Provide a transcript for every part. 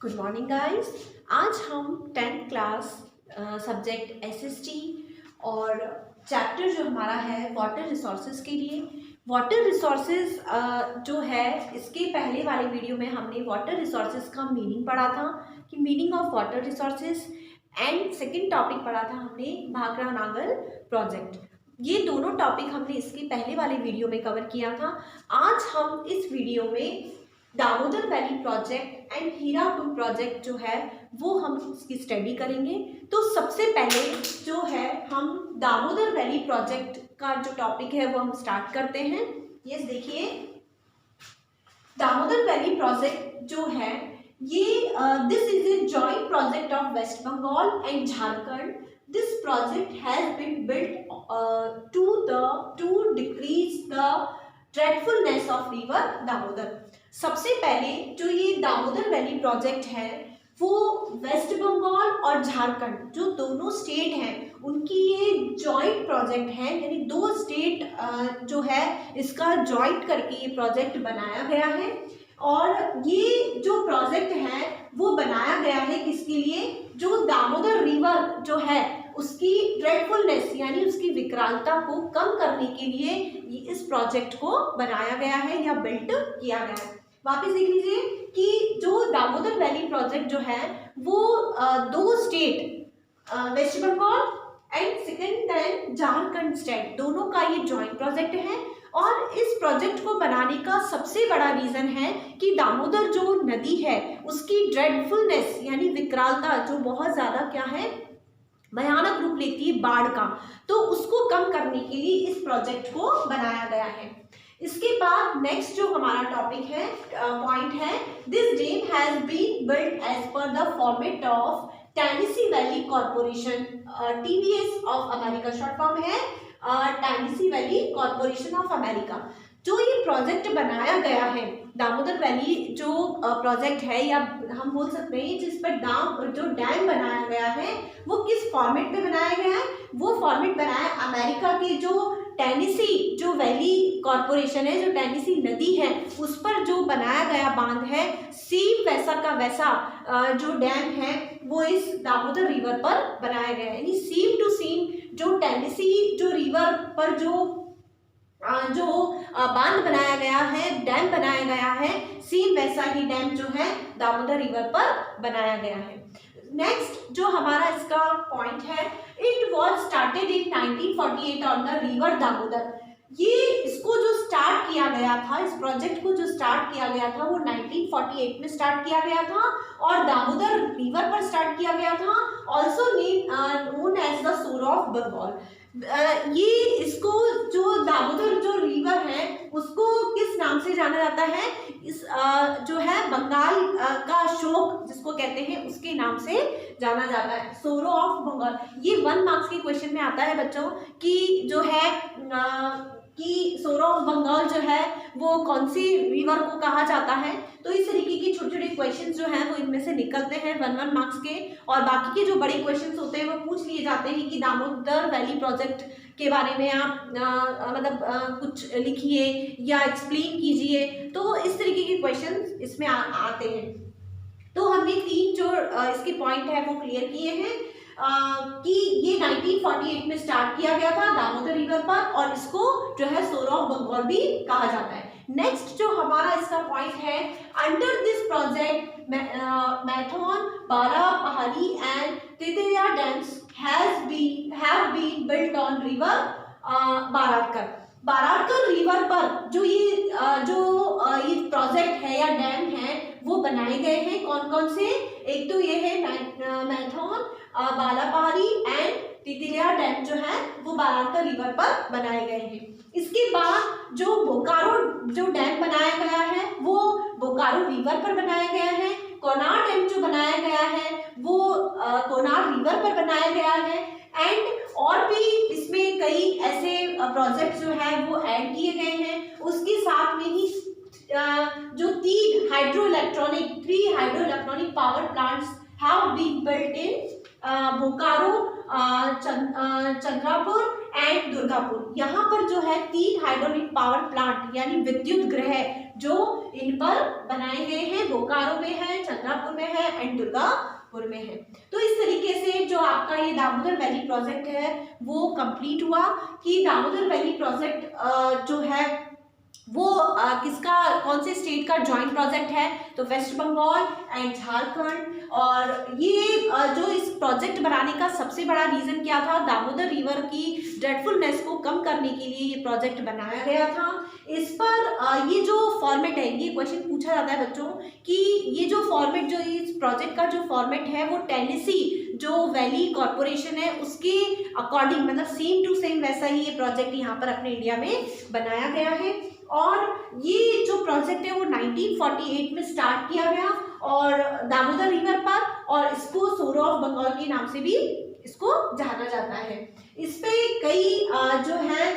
Good morning guys. आज हम 10th class subject SST और चैप्टर जो हमारा है वाटर रिसोर्सेज के लिए। वाटर रिसोर्सेज जो है इसके पहले वाले वीडियो में हमने वाटर रिसोर्सेज का मीनिंग पढ़ा था कि meaning of water resources, and second topic पढ़ा था हमने भाखड़ा नांगल प्रोजेक्ट। ये दोनों टॉपिक हमने इसके पहले वाले वीडियो में कवर किया था। आज हम इस वीडियो में Damodar valley project and Hirakud project जो है वो हम इसकी स्टडी करेंगे। तो सबसे पहले जो है हम दामोदर वैली प्रोजेक्ट का जो टॉपिक है वो हम स्टार्ट करते हैं। ये देखिए, दामोदर वैली प्रोजेक्ट जो है ये this is a joint project of West Bengal and Jharkhand. This project has been built to decrease the dreadfulness of river Damodar. सबसे पहले जो ये दामोदर वैली प्रोजेक्ट है वो वेस्ट बंगाल और झारखंड जो दोनों स्टेट हैं उनकी ये जॉइंट प्रोजेक्ट है, यानी दो स्टेट जो है इसका जॉइंट करके ये प्रोजेक्ट बनाया गया है। और ये जो प्रोजेक्ट है वो बनाया गया है किसके लिए? जो दामोदर रिवर जो है उसकी ड्रेडफुलनेस यानी उसकी विकरालता को कम करने के लिए इस प्रोजेक्ट को बनाया गया है या बिल्ट किया गया है। वापस देख लीजिए कि जो दामोदर वैली प्रोजेक्ट जो है वो दो state West Bengal and second then Jharkhand state दोनों का ये जॉइंट प्रोजेक्ट है। और इस प्रोजेक्ट को बनाने का सबसे बड़ा रीजन है कि दामोदर जो नदी है उसकी ड्रेडफुलनेस यानी विकरालता जो बहुत ज्यादा क्या है भयानक रूप लेती है बाढ़ का, तो उसको कम करने के लिए इस प्रोजेक्ट को बनाया गया है। इसके बाद नेक्स्ट जो हमारा टॉपिक है पॉइंट है, this dam has been built as per the format of Tennessee Valley Corporation, TVS of America short form है Tennessee Valley Corporation of America. जो ये प्रोजेक्ट बनाया गया है दामोदर वैली जो प्रोजेक्ट है या हम बोल सकते हैं जिस पर जो डैम बनाया गया है वो किस फॉर्मेट पे बनाया गया है? वो फॉर्मेट बनाया अमेरिका के जो टेनेसी जो वैली कॉर्पोरेशन है, जो टेनेसी नदी है उस पर जो बनाया गया बांध है, सेम वैसा का वैसा जो डैम है वो इस दामोदर रिवर पर बनाया गया है। यानी सेम टू सेम जो टेनेसी जो रिवर पर जो बांध बनाया गया है, डैम बनाया गया है, सेम वैसा ही डैम जो है दामोदर रिवर पर बनाया गया है। नेक्स्ट जो हमारा इसका पॉइंट है, it was started in 1948 on the river Damodar. ये इसको जो स्टार्ट किया गया था, इस प्रोजेक्ट को जो स्टार्ट किया गया था वो 1948 में स्टार्ट किया गया था और दामोदर रिवर पर स्टार्ट किया गया था, ऑल्सो नोन एज द सोर ऑफ बंगाल। ये इसको जो दामोदर जो रिवर है उसको किस नाम से जाना जाता है? इस जो है बंगाल का शोक जिसको कहते हैं उसके नाम से जाना जाता है, सोरो ऑफ बंगाल। ये 1 मार्क्स के क्वेश्चन में आता है बच्चों कि जो है कि सोरो ऑफ बंगाल जो है वो कौन सी रिवर को कहा जाता है। तो इस तरीके के छोटे छोटे क्वेश्चंस जो हैं वो इनमें से निकलते हैं 1 मार्क्स के, और बाकी के जो बड़े क्वेश्चंस होते हैं वो पूछ लिए जाते हैं कि दामोदर वैली प्रोजेक्ट के बारे में आप कुछ लिखिए या एक्सप्लेन कीजिए। तो इस तरीके के क्वेश्चंस इसमें आते हैं। तो हमने 3 जो इसके पॉइंट है वो क्लियर किए हैं कि ये 1948 में स्टार्ट किया गया था दामोदर रिवर पर और इसको जो है सोर ऑफ बंगाल भी कहा जाता है। नेक्स्ट जो हमारा इसका पॉइंट है, under this project Maithon, Bara Pahari and Tilaiya dams have been built on river Barakar. Barakar river पर जो ये प्रोजेक्ट है या डैम है वो बनाए गए हैं। कौन कौन से? एक तो ये है मैथोन, बालापहाड़ी एंड तितलिया डैम जो है वो बाराकर रिवर पर बनाए गए हैं। इसके बाद जो बोकारो जो डैम बनाया गया है वो बोकारो रिवर पर बनाया गया है। कोनार डैम जो बनाया गया है वो कोनार रिवर पर बनाया गया है। एंड और भी इसमें कई ऐसे प्रोजेक्ट जो है वो ऐड किए गए हैं। उसके साथ में ही जो 3 hydro electronic power plants have been built in Bokaro, Chandrapur and Durgapur. यहाँ पर जो है 3 हाइड्रोलिक पावर प्लांट यानी विद्युत ग्रह जो इन पर बनाए गए हैं, बोकारो में है, चंद्रापुर में है एंड दुर्गापुर में है। तो इस तरीके से जो आपका ये दामोदर वैली प्रोजेक्ट है वो कंप्लीट हुआ कि दामोदर वैली प्रोजेक्ट जो है वो किसका, कौन से स्टेट का जॉइंट प्रोजेक्ट है, तो वेस्ट बंगाल एंड झारखंड। और ये जो इस प्रोजेक्ट बनाने का सबसे बड़ा रीजन क्या था, दामोदर रिवर की ड्रेडफुलनेस को कम करने के लिए ये प्रोजेक्ट बनाया गया था। इस पर ये जो फॉर्मेट है, ये क्वेश्चन पूछा जाता है बच्चों कि ये जो फॉर्मेट, जो इस प्रोजेक्ट का जो फॉर्मेट है वो टेनेसी जो वैली कॉर्पोरेशन है उसके अकॉर्डिंग, मतलब सेम टू सेम वैसा ही ये प्रोजेक्ट यहाँ पर अपने इंडिया में बनाया गया है। और ये जो प्रोजेक्ट है वो 1948 में स्टार्ट किया गया और दामोदर रिवर पर, और इसको सोरो ऑफ बंगाल के नाम से भी इसको जाना जाता है। इस पे कई जो है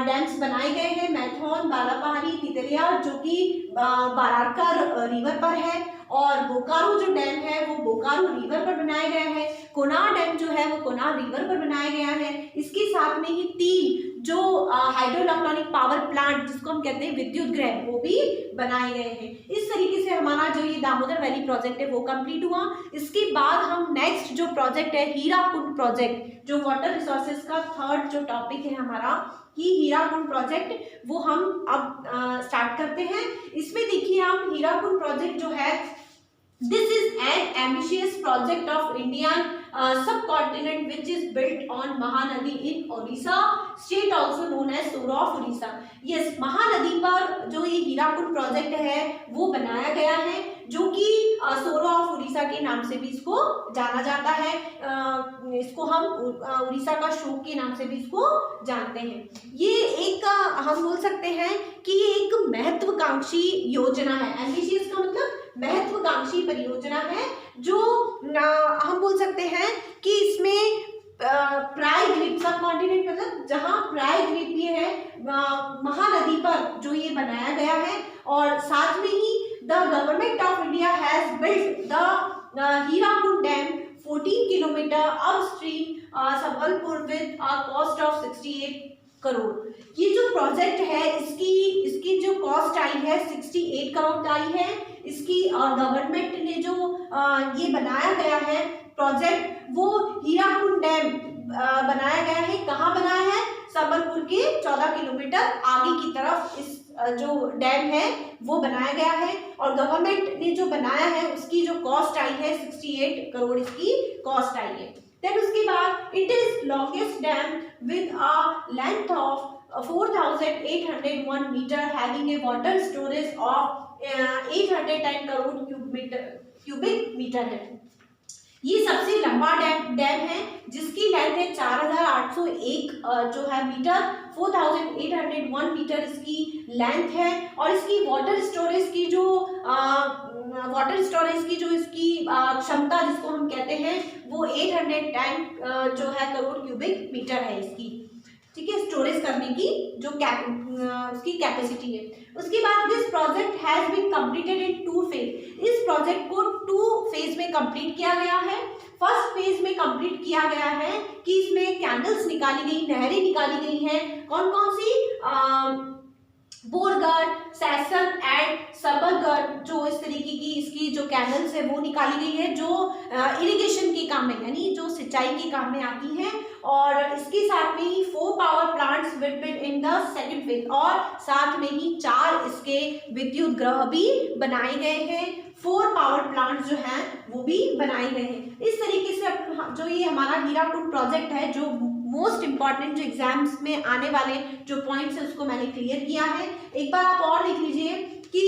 डैम्स बनाए गए हैं, मैथौन, बालापहाड़ी, तितलिया जो कि बाराकर रिवर पर है, और बोकारो जो डैम है वो बोकारो रिवर पर बनाया गया है, कोनार डैम जो है वो कोनार रिवर पर बनाया गया है। इसके साथ में ही 3 जो हाइड्रोइलेक्ट्रॉनिक पावर प्लांट जिसको हम कहते हैं विद्युत गृह वो भी बनाए गए हैं। इस तरीके से हमारा जो ये दामोदर वैली प्रोजेक्ट है वो कंप्लीट हुआ। इसके बाद हम नेक्स्ट जो प्रोजेक्ट है हीराकुंड प्रोजेक्ट, जो वाटर रिसोर्सेज का थर्ड जो टॉपिक है हमारा कि हीराकुंड प्रोजेक्ट, वो हम अब स्टार्ट करते हैं। इसमें देखिए आप, हीराकुंड प्रोजेक्ट जो है this is an ambitious project of Indian subcontinent which is built on Mahanadi in Odisha state also known as Sora of Odisha। yes, Mahanadi पर जो ये हीराकुंड प्रोजेक्ट है वो बनाया गया है, जो कि सोरो ऑफ उड़ीसा के नाम से भी इसको जाना जाता है। इसको हम उड़ीसा का शोक के नाम से भी इसको जानते हैं। ये एक हम बोल सकते हैं कि ये एक महत्वाकांक्षी योजना है। एम्बिशियस का मतलब महत्वाकांक्षी परियोजना है, जो हम बोल सकते हैं कि इसमें प्रायद्वीप सब कॉन्टिनेंट, मतलब जहां प्रायद्वीप ये है महानदी पर जो ये बनाया गया है, और साथ में ही the government of India has built the Hirakud dam 14 kilometre upstream Sambalpur with a cost of 68 crore. ये जो प्रोजेक्ट है इसकी जो कॉस्ट आई है 68 करोड़ आई है। इसकी गवर्नमेंट ने जो ये बनाया गया है प्रोजेक्ट, वो हीराकुंड डैम बनाया गया है। कहाँ बनाया है? संबलपुर के 14 किलोमीटर आगे की तरफ इस जो डैम है वो बनाया गया है, और गवर्नमेंट ने जो बनाया है उसकी जो कॉस्ट आई है 68 करोड़ इसकी कॉस्ट आई है। देन उसके बाद it is longest dam with a length of 4801 metre having a water storage of 810 crore cubic metre है। ये सबसे लंबा डैम है जिसकी लेंथ है 4801 जो है मीटर, 4801 मीटर इसकी लेंथ है, और इसकी वाटर स्टोरेज की जो इसकी क्षमता जिसको हम कहते हैं वो 810 जो है करोड़ क्यूबिक मीटर है इसकी, ठीक है, स्टोरेज करने की जो उसकी कैपेसिटी है। उसके बाद this project has been completed in 2 phase. इस प्रोजेक्ट को 2 फेज में कंप्लीट किया गया है। फर्स्ट फेज में कंप्लीट किया गया है कि इसमें कैनल्स निकाली गई, नहरें निकाली गई हैं। कौन कौन सी? बोरगढ़, सैसन एंड सबरगढ़, जो इस तरीके की इसकी जो कैनल्स है वो निकाली गई है, जो इरिगेशन के काम में यानी जो सिंचाई के काम में आती है। और इसके साथ में ही 4 power plants will be in the second phase, और साथ में ही 4 इसके विद्युत ग्रह भी बनाए गए हैं। 4 पावर प्लांट्स जो हैं वो भी बनाए गए हैं। इस तरीके से जो ये हमारा हीराकुंड प्रोजेक्ट है, जो मोस्ट इंपॉर्टेंट जो एग्जाम्स में आने वाले जो पॉइंट्स है उसको मैंने क्लियर किया है। एक बार आप और देख लीजिए कि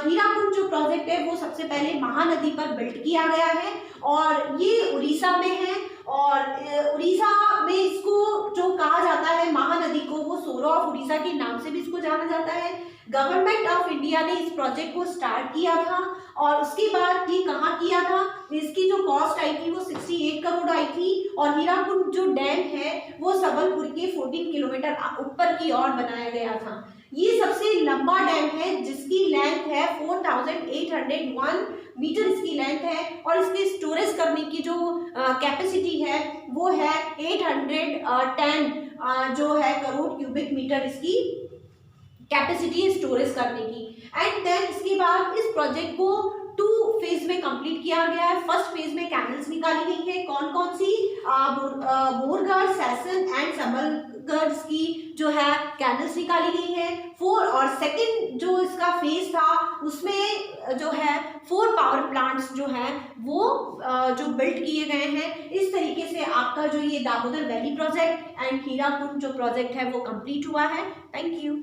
हीराकुंड जो प्रोजेक्ट है वो सबसे पहले महानदी पर बिल्ड किया गया है, और ये उड़ीसा में है, और उड़ीसा में इसको जो कहा जाता है महानदी को, वो सोरो ऑफ उड़ीसा के नाम से भी इसको जाना जाता है। गवर्नमेंट ऑफ इंडिया ने इस प्रोजेक्ट को स्टार्ट किया था, और उसके बाद ये कहाँ किया था, इसकी जो कॉस्ट आई थी वो 68 करोड़ आई थी, और हीराकुंड जो डैम है वो सबलपुर के 14 किलोमीटर ऊपर की ओर बनाया गया था। ये सबसे लंबा डैम है जिसकी लेंथ है 4801 मीटर इसकी लेंथ है, और इसकी स्टोरेज करने की जो कैपेसिटी है वो है 810 जो है करोड़ क्यूबिक मीटर इसकी कैपेसिटी है स्टोरेज करने की। एंड देन इसके बाद इस प्रोजेक्ट को 2 फेज में कंप्लीट किया गया है। फर्स्ट फेज में कैनल्स निकाली गई है, कौन कौन सी, बोरगढ़, सैसन एंड सबलगढ़ की जो है कैनल्स निकाली गई है। 4 और सेकंड जो इसका फेज था उसमें जो है 4 पावर प्लांट्स जो है वो जो बिल्ड किए गए हैं। इस तरीके से आपका जो ये Damodar valley project and Hirakud जो प्रोजेक्ट है वो कंप्लीट हुआ है। Thank you.